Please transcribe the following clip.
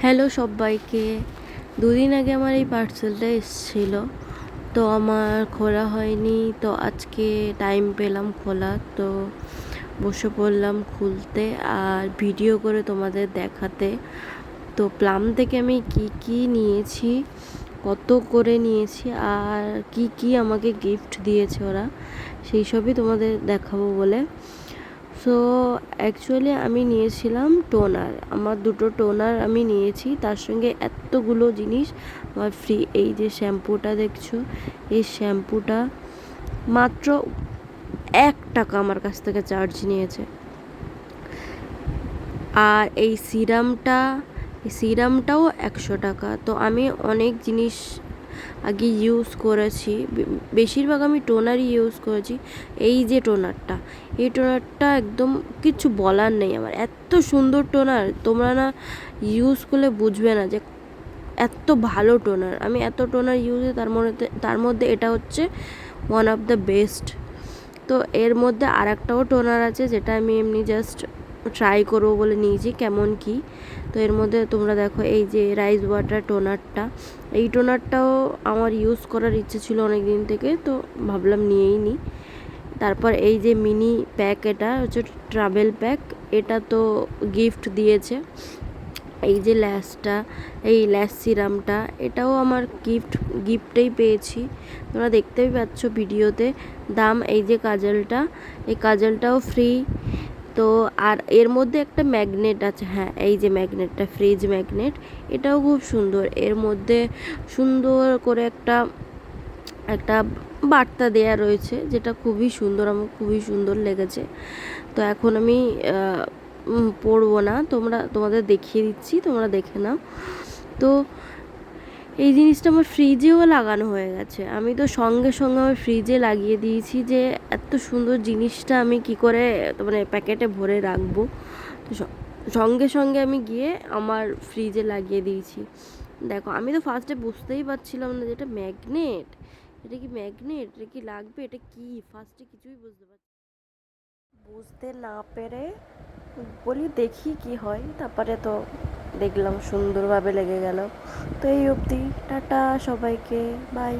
Hello সবাইকে। দুদিন আগে আমার এই পার্সেলটা এসেছিল, তো আমার খোলা হয়নি। তো আজকে টাইম পেলাম খোলা, তো বসে পড়লাম খুলতে আর ভিডিও করে তোমাদের দেখাতে। তো প্লাম থেকে আমি কি কি নিয়েছি, কত করে নিয়েছি, আর কি কি আমাকে গিফট দিয়েছে ওরা, সেই সবই তোমাদের দেখাবো বলে। সো অ্যাকচুয়ালি আমি নিয়েছিলাম টোনার, আমার দুটো টোনার আমি নিয়েছি, তার সঙ্গে এতগুলো জিনিস আমার ফ্রি। এই যে শ্যাম্পুটা দেখছো, এই শ্যাম্পুটা মাত্র 1 টাকা আমার কাছ থেকে চার্জ নিয়েছে। আর এই সিরামটাও 100 টাকা। তো আমি অনেক জিনিস আগে ইউজ করেছি, বেশিরভাগ আমি টোনারই ইউজ করেছি। এই যে এই টোনারটা একদম কিছু বলার নেই আমার, এত সুন্দর টোনার, তোমরা না ইউজ করলে বুঝবে না যে এত ভালো টোনার। আমি এত টোনার ইউজ, তার মধ্যে এটা হচ্ছে ওয়ান অফ দ্য বেস্ট। তো এর মধ্যে আর একটাও টোনার আছে, যেটা আমি এমনি জাস্ট ট্রাই করবো বলে নিয়েছি কেমন কি। তো এর মধ্যে তোমরা দেখো, এই যে রাইস ওয়াটার টোনারটা, এই টোনারটাও আমার ইউজ করার ইচ্ছে ছিল অনেক দিন থেকে, তো ভাবলাম নিয়েই নিই। তারপর এই যে মিনি প্যাক, এটা হচ্ছে ট্রাভেল প্যাক, এটা তো গিফট দিয়েছে। এই যে এই ল্যাশ সিরামটা, এটাও আমার গিফটেই পেয়েছি, তোমরা দেখতেই পাচ্ছ ভিডিওতে। দাম, এই যে এই কাজলটাও ফ্রি। তো আর এর মধ্যে একটা ম্যাগনেট আছে, হ্যাঁ এই যে ম্যাগনেটটা, ফ্রিজ ম্যাগনেট, এটাও খুব সুন্দর। এর মধ্যে সুন্দর করে একটা একটা বার্তা দেয়া রয়েছে, যেটা খুবই সুন্দর, আমার খুবই সুন্দর লেগেছে। তো এখন আমি পড়বো না, তোমাদের দেখিয়ে দিচ্ছি, তোমরা দেখে নাও। তো এই জিনিসটা আমার ফ্রিজেও লাগানো হয়ে গেছে, আমি তো সঙ্গে সঙ্গে আমার ফ্রিজে লাগিয়ে দিয়েছি। যে এত সুন্দর জিনিসটা আমি কি করে মানে প্যাকেটে ভরে রাখবো, তো সঙ্গে সঙ্গে আমি গিয়ে আমার ফ্রিজে লাগিয়ে দিয়েছি। দেখো, আমি তো ফার্স্টে বুঝতেই পারছিলাম না যে এটা ম্যাগনেট, এটা কি ম্যাগনেট, এটা কি লাগবে, এটা কি, ফার্স্টে কিছুই বুঝতে না পেরে বলি দেখি কি হয়। তারপরে তো দেখলাম সুন্দরভাবে লেগে গেল। তো এই অবধি, টাটা সবাইকে, বাই।